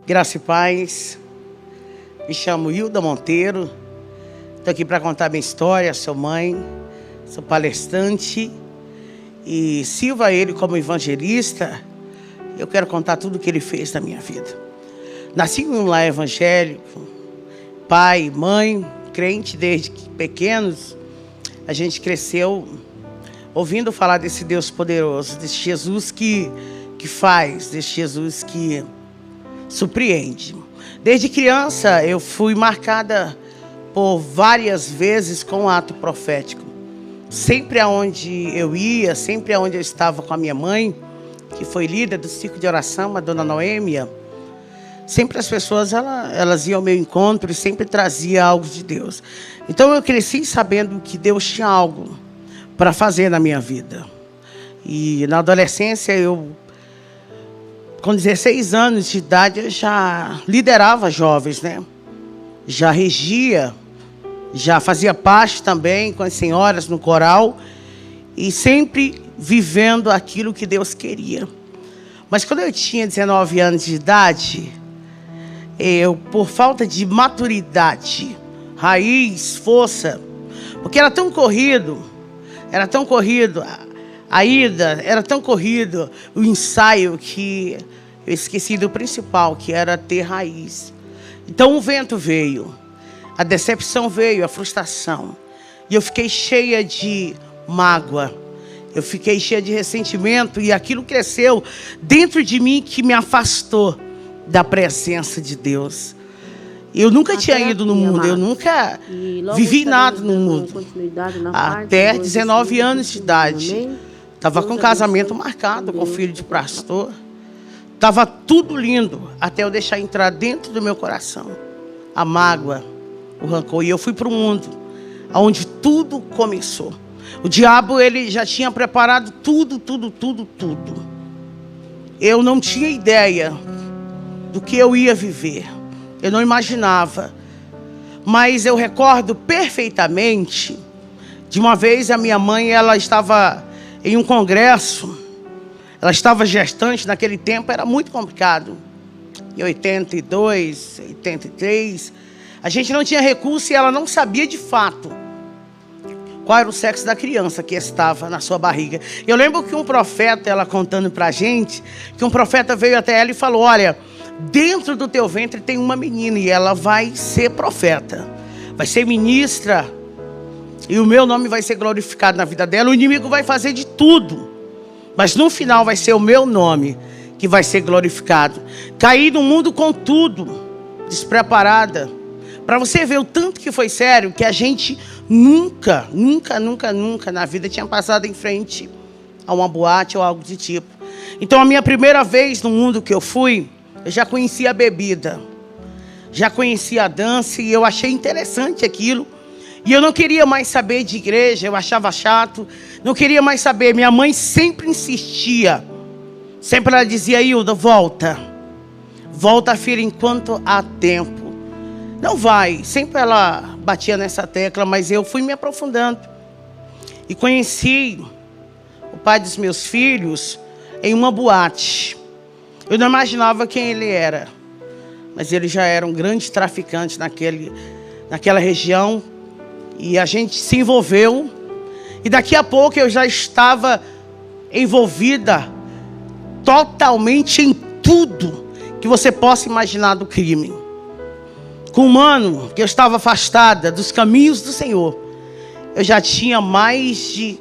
Graça e paz. Me chamo Hilda Monteiro. Estou aqui para contar minha história. Sou mãe, sou palestrante e sirvo a Ele como evangelista. Eu quero contar tudo o que Ele fez na minha vida. Nasci em um lar evangélico, pai, mãe, crente desde pequenos. A gente cresceu ouvindo falar desse Deus poderoso, desse Jesus que faz, desse Jesus que surpreende. Desde criança eu fui marcada por várias vezes com um ato profético. Sempre aonde eu ia, sempre aonde eu estava com a minha mãe, que foi líder do círculo de oração, a dona Noêmia, sempre as pessoas elas iam ao meu encontro e sempre trazia algo de Deus. Então eu cresci sabendo que Deus tinha algo para fazer na minha vida. E na adolescência com 16 anos de idade, eu já liderava jovens, né? Já regia, já fazia parte também com as senhoras no coral e sempre vivendo aquilo que Deus queria. Mas quando eu tinha 19 anos de idade, eu, por falta de maturidade, raiz, força, porque era tão corrido, a ida, era tão corrido o ensaio que eu esqueci do principal, que era ter raiz. Então o vento veio, a decepção veio, a frustração. E eu fiquei cheia de mágoa, eu fiquei cheia de ressentimento e aquilo cresceu dentro de mim que me afastou da presença de Deus. Eu nunca tinha ido no mundo, eu nunca vivi nada no mundo. Até 19 anos de idade. Estava com casamento marcado com filho de pastor. Estava tudo lindo, até eu deixar entrar dentro do meu coração a mágoa, o rancor. E eu fui para o mundo, onde tudo começou. O diabo, ele já tinha preparado tudo. Eu não tinha ideia do que eu ia viver. Eu não imaginava. Mas eu recordo perfeitamente de uma vez a minha mãe, ela estava em um congresso, ela estava gestante, naquele tempo era muito complicado. Em 82, 83, a gente não tinha recurso e ela não sabia de fato qual era o sexo da criança que estava na sua barriga. Eu lembro que um profeta, ela contando pra gente, que um profeta veio até ela e falou: olha, dentro do teu ventre tem uma menina e ela vai ser profeta, vai ser ministra, e o meu nome vai ser glorificado na vida dela. O inimigo vai fazer de tudo, mas no final vai ser o meu nome que vai ser glorificado. Caí no mundo com tudo, despreparada. Para você ver o tanto que foi sério, que a gente nunca na vida tinha passado em frente a uma boate ou algo do tipo. Então a minha primeira vez no mundo que eu fui, eu já conhecia a bebida, já conhecia a dança e eu achei interessante aquilo. E eu não queria mais saber de igreja, eu achava chato, não queria mais saber. Minha mãe sempre insistia, sempre ela dizia: Hilda, volta, filha, enquanto há tempo. Não vai, sempre ela batia nessa tecla, mas eu fui me aprofundando. E conheci o pai dos meus filhos em uma boate. Eu não imaginava quem ele era, mas ele já era um grande traficante naquela região. E a gente se envolveu. E daqui a pouco eu já estava envolvida totalmente em tudo que você possa imaginar do crime. Com um ano que eu estava afastada dos caminhos do Senhor, eu já tinha mais de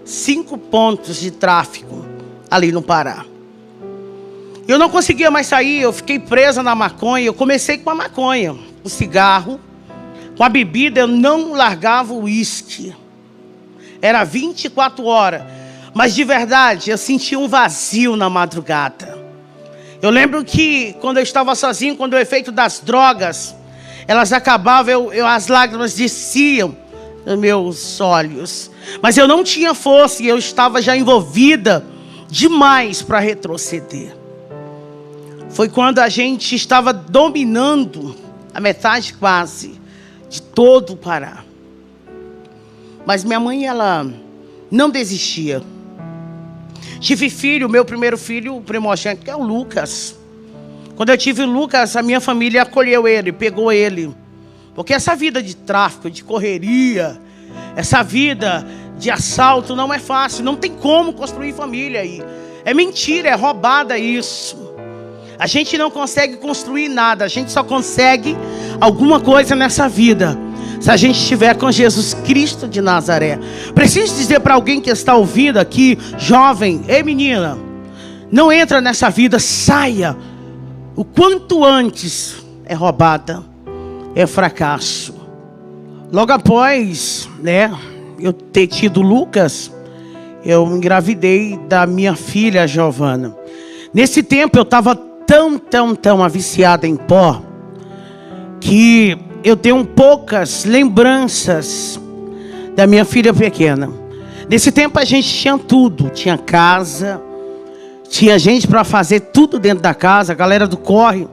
5 pontos de tráfico ali no Pará. Eu não conseguia mais sair, eu fiquei presa na maconha. Eu comecei com a maconha, o cigarro. Com a bebida eu não largava o uísque. Era 24 horas. Mas de verdade eu sentia um vazio na madrugada. Eu lembro que quando eu estava sozinho, quando o efeito das drogas, elas acabavam, as lágrimas desciam nos meus olhos. Mas eu não tinha força e eu estava já envolvida demais para retroceder. Foi quando a gente estava dominando a metade quase de todo o Pará. Mas minha mãe, ela não desistia. Tive filho, meu primeiro filho, o primogênito, que é o Lucas. Quando eu tive o Lucas, a minha família acolheu ele, pegou ele. Porque essa vida de tráfico, de correria, essa vida de assalto não é fácil. Não tem como construir família aí. É mentira, é roubada isso. A gente não consegue construir nada. A gente só consegue alguma coisa nessa vida se a gente estiver com Jesus Cristo de Nazaré. Preciso dizer para alguém que está ouvindo aqui, jovem, ei menina, não entra nessa vida, saia. O quanto antes é roubada, é fracasso. Logo após, eu ter tido Lucas, eu engravidei da minha filha Giovana. Nesse tempo eu estava tão aviciada em pó, que eu tenho poucas lembranças da minha filha pequena. Nesse tempo a gente tinha tudo, tinha casa, tinha gente para fazer tudo dentro da casa, a galera do corre,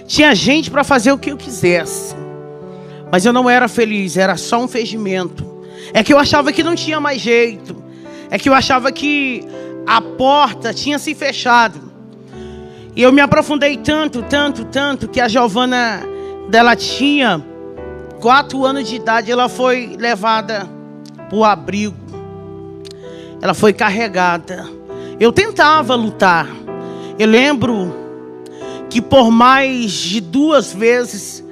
tinha gente para fazer o que eu quisesse. Mas eu não era feliz, era só um fingimento. É que eu achava que não tinha mais jeito. É que eu achava que a porta tinha se fechado. E eu me aprofundei tanto, que a Giovana, dela tinha 4 anos de idade, ela foi levada para o abrigo. Ela foi carregada. Eu tentava lutar. Eu lembro que por mais de 2 vezes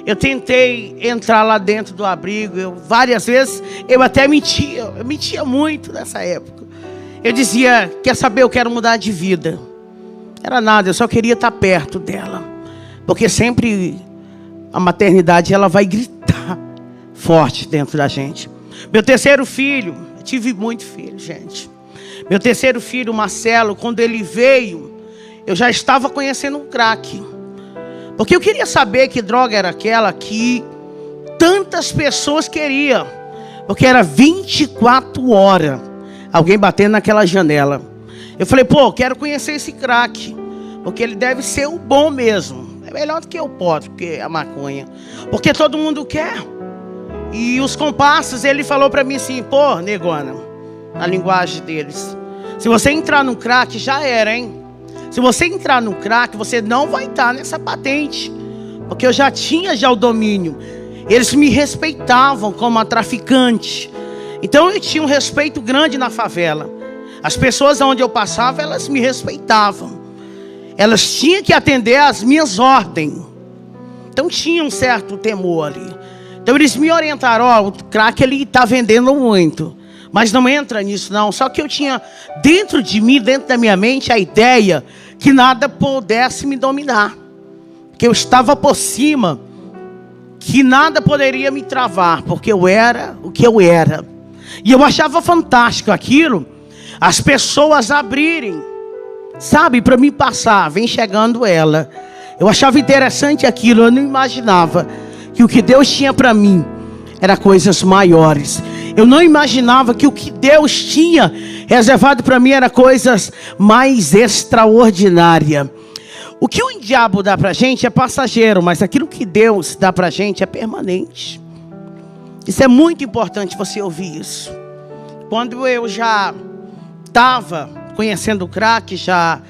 eu tentei entrar lá dentro do abrigo. Várias vezes eu até mentia. Eu mentia muito nessa época. Eu dizia, quer saber, eu quero mudar de vida. Era nada, eu só queria estar perto dela. Porque sempre a maternidade, ela vai gritar forte dentro da gente. Meu terceiro filho, eu tive muito filho, gente. Meu terceiro filho, Marcelo, quando ele veio, eu já estava conhecendo um crack. Porque eu queria saber que droga era aquela que tantas pessoas queriam. Porque era 24 horas alguém batendo naquela janela. Eu falei, quero conhecer esse crack. Porque ele deve ser o bom mesmo. É melhor do que o pó, do que a maconha. Porque todo mundo quer. E os comparsas, ele falou pra mim assim, negona, na linguagem deles, se você entrar no crack, já era, hein? Se você entrar no crack, você não vai estar nessa patente. Porque eu já tinha o domínio. Eles me respeitavam como a traficante. Então eu tinha um respeito grande na favela. As pessoas onde eu passava, elas me respeitavam. Elas tinham que atender às minhas ordens. Então tinha um certo temor ali. Então eles me orientaram, o crack ele está vendendo muito. Mas não entra nisso não. Só que eu tinha dentro de mim, dentro da minha mente, a ideia que nada pudesse me dominar. Que eu estava por cima. Que nada poderia me travar. Porque eu era o que eu era. E eu achava fantástico aquilo. As pessoas abrirem. Sabe, para me passar, vem chegando ela. Eu achava interessante aquilo, eu não imaginava que o que Deus tinha para mim era coisas maiores. Eu não imaginava que o que Deus tinha reservado para mim era coisas mais extraordinárias. O que o diabo dá para a gente é passageiro, mas aquilo que Deus dá para a gente é permanente. Isso é muito importante você ouvir isso. Quando eu já estava conhecendo o crack já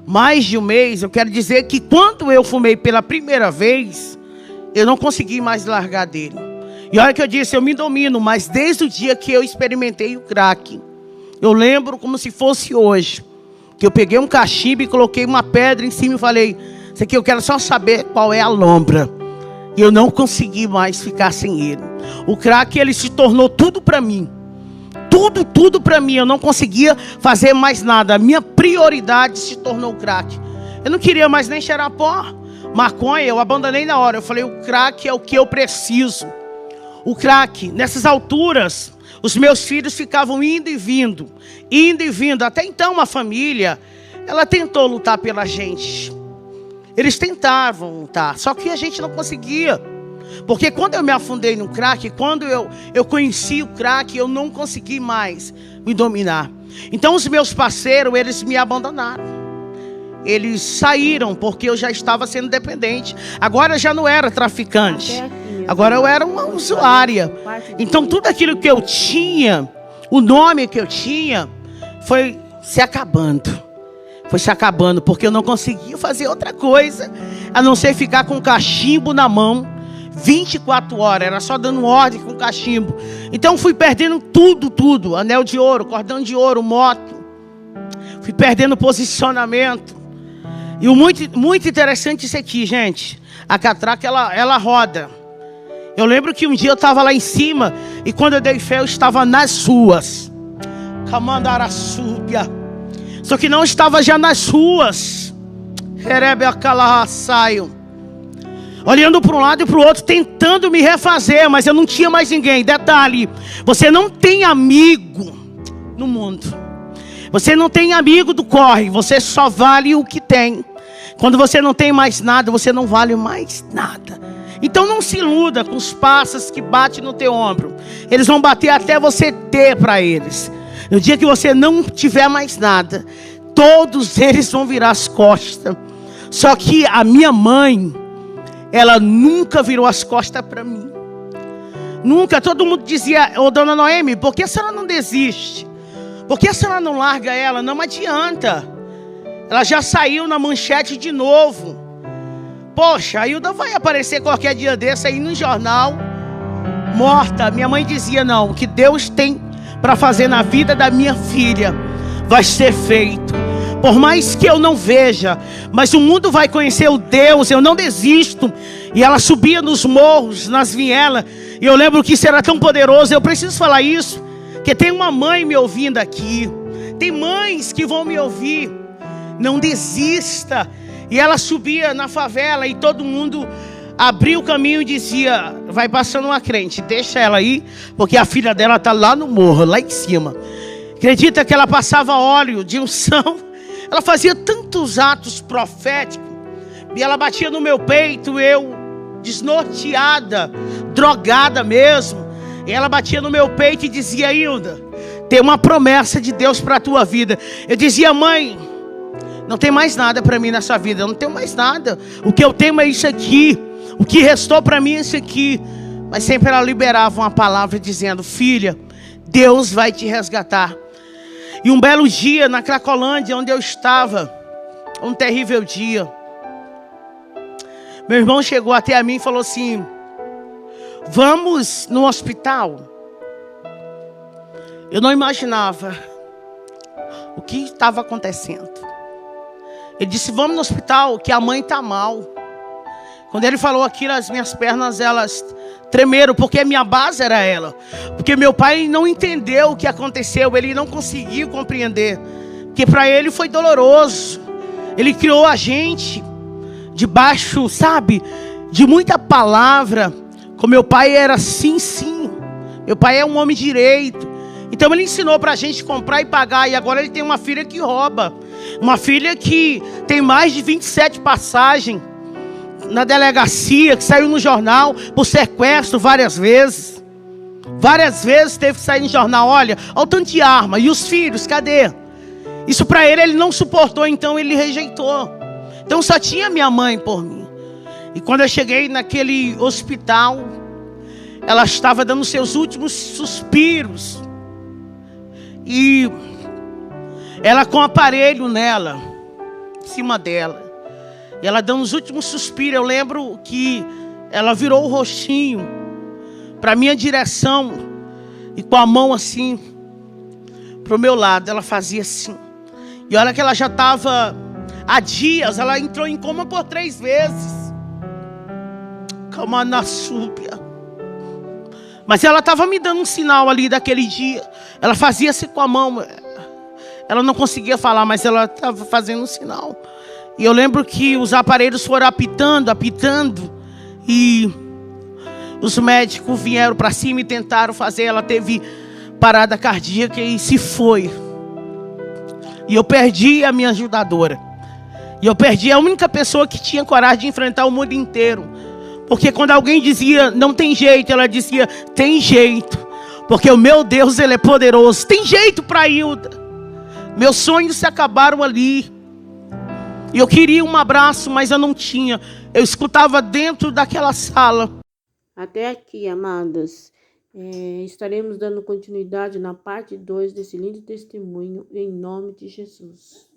mais de um mês, eu quero dizer que quando eu fumei pela primeira vez, eu não consegui mais largar dele. E olha que eu disse, eu me domino, mas desde o dia que eu experimentei o crack, eu lembro como se fosse hoje, que eu peguei um cachimbo e coloquei uma pedra em cima e falei, isso aqui eu quero só saber qual é a lombra. E eu não consegui mais ficar sem ele. O crack, ele se tornou tudo para mim. Tudo para mim, eu não conseguia fazer mais nada. A minha prioridade se tornou o crack. Eu não queria mais nem cheirar pó. Maconha, eu abandonei na hora. Eu falei, o crack é o que eu preciso. O crack, nessas alturas, os meus filhos ficavam indo e vindo. Até então a família, ela tentou lutar pela gente. Eles tentavam lutar, só que a gente não conseguia. Porque quando eu me afundei no crack, quando eu conheci o crack, eu não consegui mais me dominar. Então os meus parceiros, eles me abandonaram. Eles saíram porque eu já estava sendo dependente. Agora eu já não era traficante. Agora eu era uma usuária. Então tudo aquilo que eu tinha, o nome que eu tinha, foi se acabando. foi se acabando, porque eu não conseguia fazer outra coisa a não ser ficar com o cachimbo na mão 24 horas, era só dando ordem com o cachimbo. Então fui perdendo tudo, anel de ouro, cordão de ouro, moto, fui perdendo posicionamento. E o muito interessante isso aqui, gente, a catraca ela roda. Eu lembro que um dia eu estava lá em cima e quando eu dei fé eu estava nas ruas, Camandaraçúbia. Só que não estava já nas ruas, olhando para um lado e para o outro, tentando me refazer, mas eu não tinha mais ninguém. Detalhe, você não tem amigo no mundo, você não tem amigo do corre, você só vale o que tem. Quando você não tem mais nada, você não vale mais nada. Então não se iluda com os pássaros que batem no teu ombro. Eles vão bater até você ter para eles. No dia que você não tiver mais nada, todos eles vão virar as costas. Só que a minha mãe, ela nunca virou as costas para mim. Nunca. Todo mundo dizia: ô dona Noemi, por que a senhora não desiste? Por que a senhora não larga ela? Não adianta. Ela já saiu na manchete de novo. Poxa, a Hilda vai aparecer qualquer dia desse aí no jornal, morta. Minha mãe dizia: não, o que Deus tem para fazer na vida da minha filha vai ser feito. Por mais que eu não veja, mas o mundo vai conhecer o Deus, eu não desisto. E ela subia nos morros, nas vielas, e eu lembro que isso era tão poderoso. Eu preciso falar isso, porque tem uma mãe me ouvindo aqui, tem mães que vão me ouvir. Não desista. E ela subia na favela e todo mundo abria o caminho e dizia: vai passando uma crente, deixa ela aí, porque a filha dela está lá no morro, lá em cima. Acredita que ela passava óleo de unção? Ela fazia tantos atos proféticos. E ela batia no meu peito, eu desnorteada, drogada mesmo. E ela batia no meu peito e dizia: Hilda, tem uma promessa de Deus para a tua vida. Eu dizia: mãe, não tem mais nada para mim nessa vida, eu não tenho mais nada. O que eu tenho é isso aqui. O que restou para mim é isso aqui. Mas sempre ela liberava uma palavra dizendo: filha, Deus vai te resgatar. E um belo dia na Cracolândia, onde eu estava, um terrível dia, meu irmão chegou até a mim e falou assim: vamos no hospital. Eu não imaginava o que estava acontecendo. Ele disse: vamos no hospital, que a mãe está mal. Quando ele falou aquilo, as minhas pernas, elas tremeram, porque a minha base era ela. Porque meu pai não entendeu o que aconteceu, ele não conseguiu compreender. Porque para ele foi doloroso. Ele criou a gente debaixo, sabe, de muita palavra. Com meu pai era sim, sim. Meu pai é um homem direito. Então ele ensinou para a gente comprar e pagar. E agora ele tem uma filha que rouba. Uma filha que tem mais de 27 passagens na delegacia, que saiu no jornal por sequestro várias vezes. Várias vezes teve que sair no jornal: olha o tanto de arma. E os filhos, cadê? Isso para ele não suportou, então ele rejeitou. Então só tinha minha mãe por mim. E quando eu cheguei naquele hospital, ela estava dando seus últimos suspiros. E ela com aparelho nela, em cima dela. E ela dando os últimos suspiros. Eu lembro que ela virou o rostinho para minha direção. E com a mão assim, para o meu lado, ela fazia assim. E olha que ela já estava há dias. Ela entrou em coma por 3 vezes. Calma na súbia. Mas ela estava me dando um sinal ali daquele dia. Ela fazia assim com a mão. Ela não conseguia falar, mas ela estava fazendo um sinal. E eu lembro que os aparelhos foram apitando. E os médicos vieram para cima e tentaram fazer. Ela teve parada cardíaca e se foi. E eu perdi a minha ajudadora. E eu perdi a única pessoa que tinha coragem de enfrentar o mundo inteiro. Porque quando alguém dizia não tem jeito, ela dizia tem jeito. Porque o meu Deus, Ele é poderoso. Tem jeito para Hilda. Meus sonhos se acabaram ali. E eu queria um abraço, mas eu não tinha. Eu escutava dentro daquela sala. Até aqui, amados. Estaremos dando continuidade na parte 2 desse lindo testemunho, em nome de Jesus.